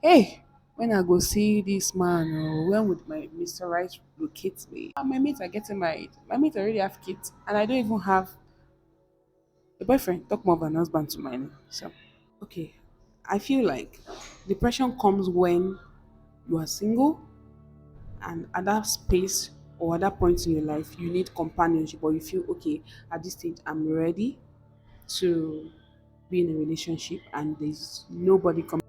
Hey, when I go see this man, or when would my Mr. Right locate me? My mates are getting married. My mates already have kids, and I don't even have a boyfriend. Talk more of an husband to my name. So, okay, I feel like depression comes when you are single, and at that space or at that point in your life, you need companionship, or you feel okay at this stage, I'm ready to be in a relationship, and there's nobody coming.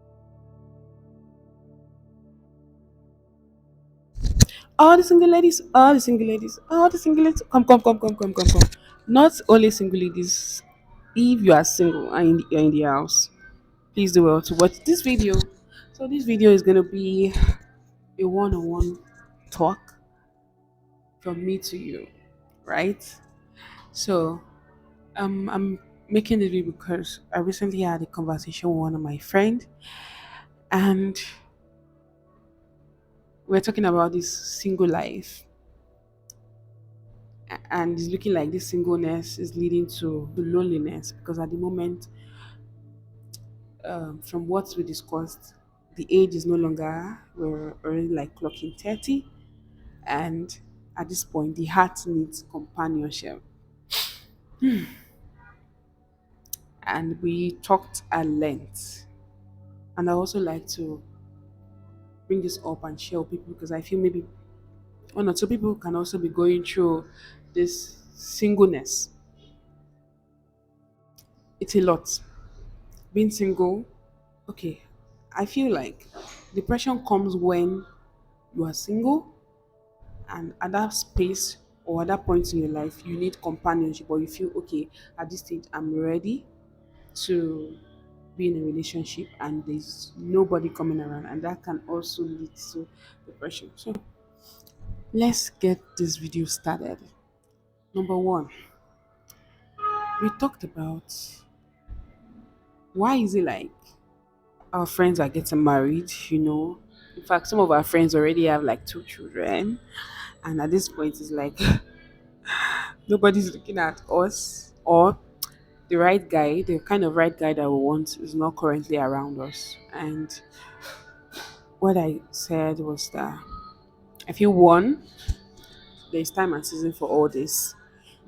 All the single ladies, all the single ladies, all the single ladies, come, come, come, come, come, come, come. Not only single ladies, if you are single and you're in the house, please do well to watch this video. So this video is gonna be a one-on-one talk from me to you, right? So I'm making this video because I recently had a conversation with one of my friend, and we're talking about this single life, and it's looking like this singleness is leading to loneliness because at the moment, from what we discussed, the age is no longer, we're already like clocking 30, and at this point the heart needs companionship. And we talked at length, and I also like to bring this up and share with people because I feel maybe one or two people can also be going through this singleness. It's a lot being single. Okay, I feel like depression comes when you are single, and at that space or at that point in your life, you need companionship, or you feel okay at this stage, I'm ready to be in a relationship, and there's nobody coming around, and that can also lead to depression. So let's get this video started. Number one, we talked about why is it like our friends are getting married. In fact, some of our friends already have like two children, and at this point it's like nobody's looking at us, or the kind of right guy that we want is not currently around us. And what I said was that I feel one, there's time and season for all this,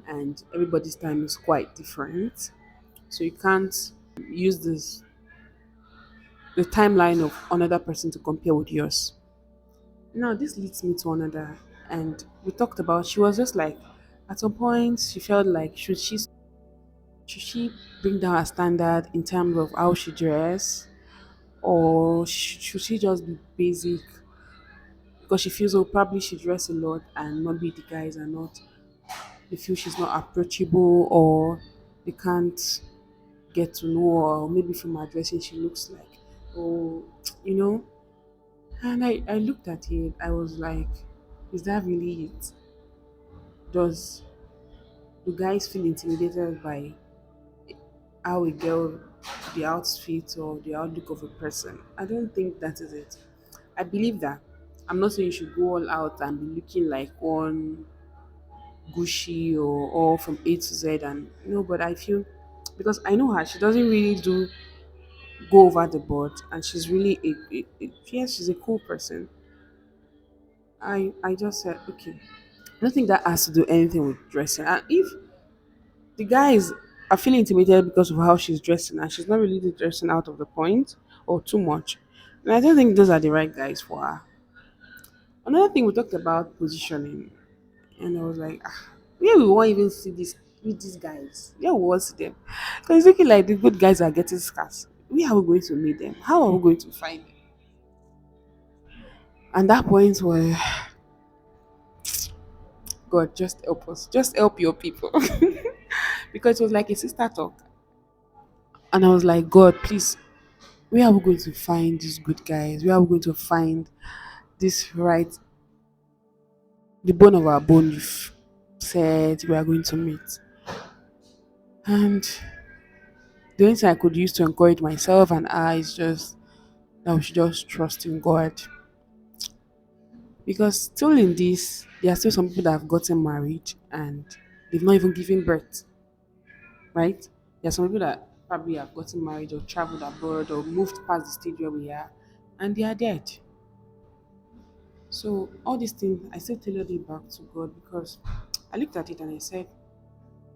and everybody's time is quite different. So you can't use the timeline of another person to compare with yours. Now this leads me to another, and we talked about, she was just like, at some point she felt like, should she bring down her standard in terms of how she dress, or should she just be basic, because she feels, oh, probably she dress a lot and maybe the guys are not, they feel she's not approachable, or they can't get to know her, or maybe from her dressing she looks like, oh, you know. And I looked at it, I was like, is that really it? Does do guys feel intimidated by how a girl, the outfit or the outlook of a person? I don't think that is it. I believe that, I'm not saying you should go all out and be looking like one Gucci or all from A to Z, and but I feel, because I know her, she doesn't really do go over the board, and she's really yes, she's a cool person. I just said okay. I don't think that has to do anything with dressing. And if the guys are feeling intimidated because of how she's dressing, and she's not really dressing out of the point or too much, and I don't think those are the right guys for her. Another thing, we talked about positioning, and I was like, where we won't even see these guys. Yeah, we won't see them. Because it's looking like the good guys are getting scarce. Where are we going to meet them? How are we going to find them? And that point where, God, just help us. Just help your people. Because it was like a sister talk. And I was like, God, please, where are we going to find these good guys? Where are we going to find this right, the bone of our bone you've said we are going to meet? And the only thing I could use to encourage myself and I is just that we should just trust in God. Because still in this, there are still some people that have gotten married and they've not even given birth, right? There are some people that probably have gotten married or traveled abroad or moved past the stage where we are. and they are dead. So all these things, I still tailored it back to God because I looked at it and I said,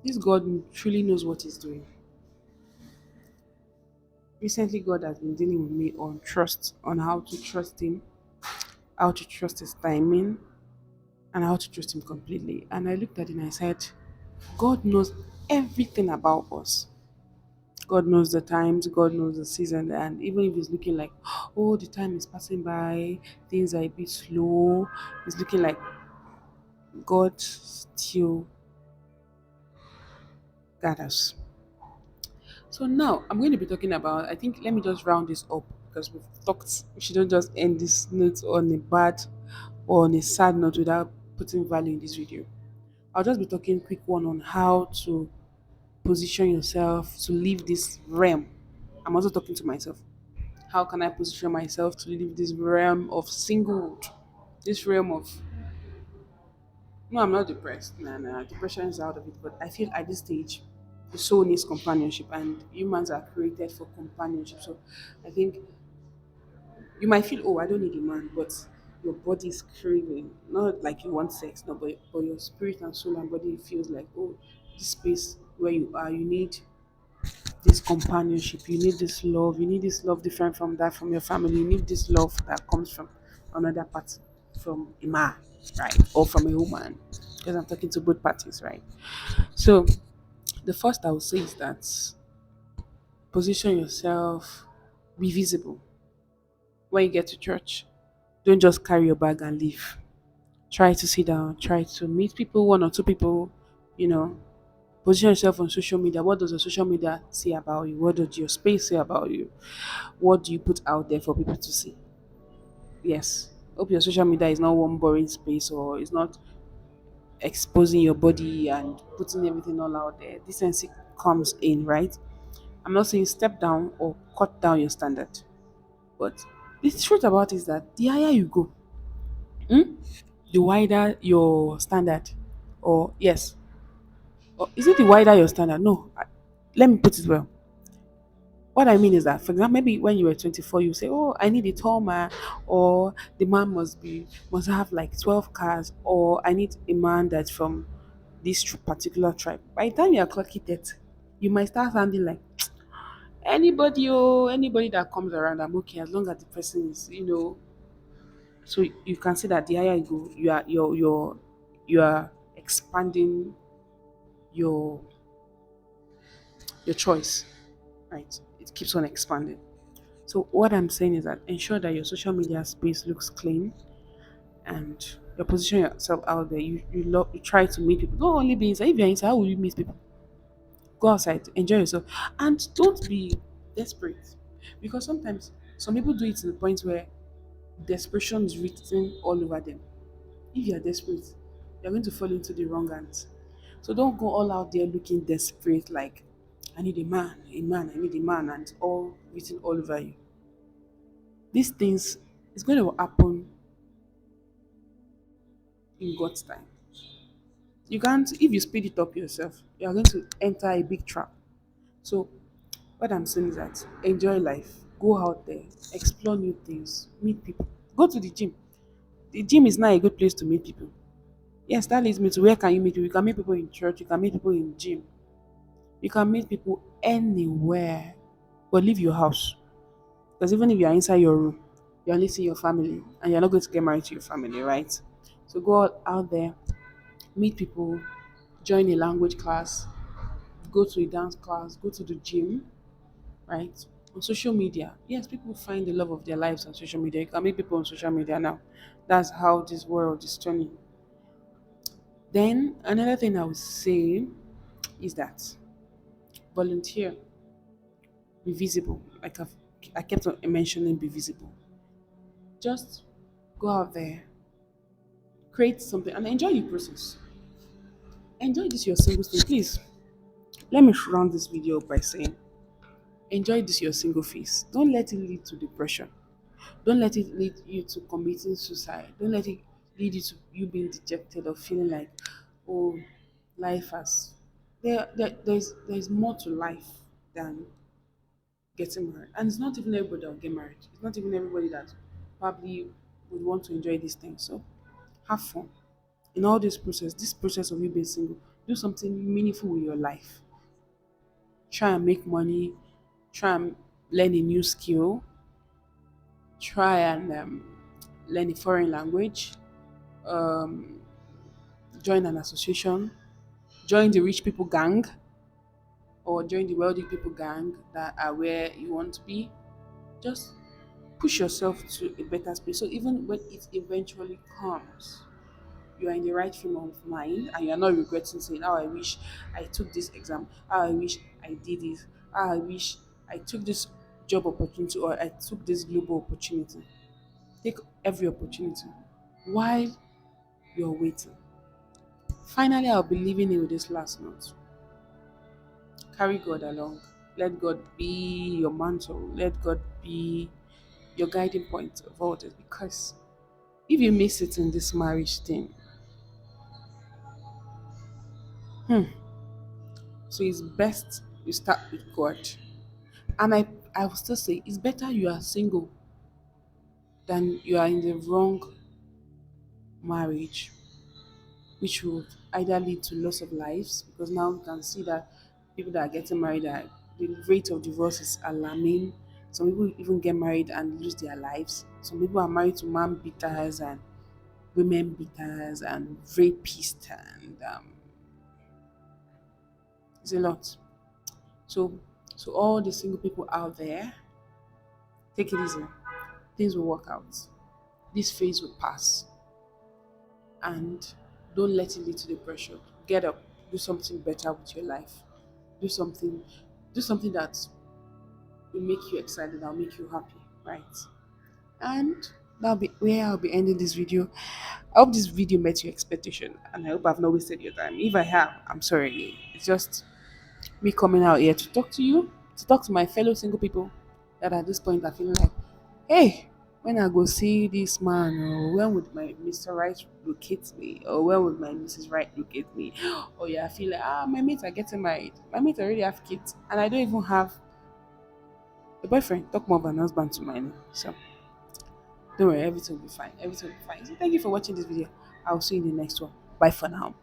this God truly knows what He's doing. Recently, God has been dealing with me on trust, on how to trust Him, how to trust His timing, and how to trust Him completely. And I looked at it and I said, God knows everything about us. God knows the times, God knows the season, and even if it's looking like, oh, the time is passing by, things are a bit slow, it's looking like God still got us. So now I'm going to be talking about, I think, let me just round this up because we've talked. We shouldn't just end this note on a bad or on a sad note without putting value in this video. I'll just be talking quick one on how to position yourself to leave this realm. I'm also talking to myself. How can I position myself to leave this realm of singlehood? This realm of, no, I'm not depressed. No, no, depression is out of it. But I feel at this stage, the soul needs companionship, and humans are created for companionship. So I think you might feel, oh, I don't need a man, but your body is craving, not like you want sex, no, but your spirit and soul and body feels like, oh, this space where you are, you need this companionship, you need this love, you need this love different from that from your family, you need this love that comes from another party, from a man, right, or from a woman, because I'm talking to both parties, right? So the first I would say is that position yourself, be visible when you get to church. Don't just carry your bag and leave. Try to sit down, try to meet people, one or two people, you know. Position yourself on social media. What does your social media say about you? What does your space say about you? What do you put out there for people to see? Yes. Hope your social media is not one boring space or it's not exposing your body and putting everything all out there. Decency comes in, right? I'm not saying step down or cut down your standard. But the truth about it is that the higher you go, hmm, the wider your standard. Or yes. Or is it the wider your standard? No. Let me put it well. What I mean is that, for example, maybe when you were 24, you say, "Oh, I need a tall man," or the man must have like 12 cars, or I need a man that's from this particular tribe. By the time you are clocking that, you might start sounding like anybody that comes around, I'm okay as long as the person is, So you can see that the higher you go, you are expanding your your choice, right? It keeps on expanding. So what I'm saying is that ensure that your social media space looks clean and you position yourself out there. You try to meet people. Don't only be inside. If you're inside, how will you meet people? Go outside, enjoy yourself, and don't be desperate. Because sometimes some people do it to the point where desperation is written all over them. If you are desperate, you're going to fall into the wrong hands. So don't go all out there looking desperate like I need a man, I need a man, and all written all over you. These things is going to happen in God's time. You can't, if you speed it up yourself, you are going to enter a big trap. So, what I'm saying is that enjoy life, go out there, explore new things, meet people, go to the gym. The gym is not a good place to meet people. Yes, that leads me to where can you meet people? You can meet people in church, you can meet people in gym, you can meet people anywhere, but leave your house. Because even if you are inside your room, you're only seeing your family and you're not going to get married to your family, right? So go out there, meet people, join a language class, go to a dance class, go to the gym, right? On social media, yes, people find the love of their lives on social media. You can meet people on social media now. That's how this world is turning. Then another thing I would say is that volunteer, be visible. I kept on mentioning be visible. Just go out there, create something, and enjoy the process. Enjoy this your single thing. Please let me round this video up by saying enjoy this your single phase. Don't let it lead to depression. Don't let it lead you to committing suicide. Don't let it lead you to you being dejected or feeling like, oh, life has there's more to life than getting married. And it's not even everybody that will get married. It's not even everybody that probably would want to enjoy these things. So have fun. In all this process of you being single, do something meaningful with your life. Try and make money, try and learn a new skill, try and learn a foreign language, um, join an association, join the rich people gang, or join the wealthy people gang that are where you want to be. Just push yourself to a better space. So even when it eventually comes, you are in the right frame of mind and you are not regretting saying, "Oh, I wish I took this exam. Oh, I wish I did this. Oh, I wish I took this job opportunity or I took this global opportunity." Take every opportunity while you're waiting. Finally, I'll be leaving you with this last note. Carry God along. Let God be your mantle. Let God be your guiding point of all this. Because if you miss it in this marriage thing, so it's best you start with God. And I will still say it's better you are single than you are in the wrong marriage, which would either lead to loss of lives, because now you can see that people that are getting married are, the rate of divorce is alarming. Some people even get married and lose their lives. Some people are married to man beaters and women beaters and rapists, and it's a lot. So, so all the single people out there, take it easy. Things will work out. This phase will pass, and don't let it lead to depression. Get up, do something better with your life. Do something, do something that will make you excited. That'll make you happy, right? And that'll be where I'll be ending this video. I hope this video met your expectation, and I hope I've not wasted your time. If I have, I'm sorry. It's just me coming out here to talk to you, to talk to my fellow single people that at this point are feeling like, hey, when I go see this man, or when would my Mr. Right locate me, or when would my Mrs. Right locate me? Or yeah, I feel like, my mates are getting married. My mates already have kids, and I don't even have a boyfriend. Talk more of an husband to mine. So don't worry, everything will be fine. Everything will be fine. So thank you for watching this video. I'll see you in the next one. Bye for now.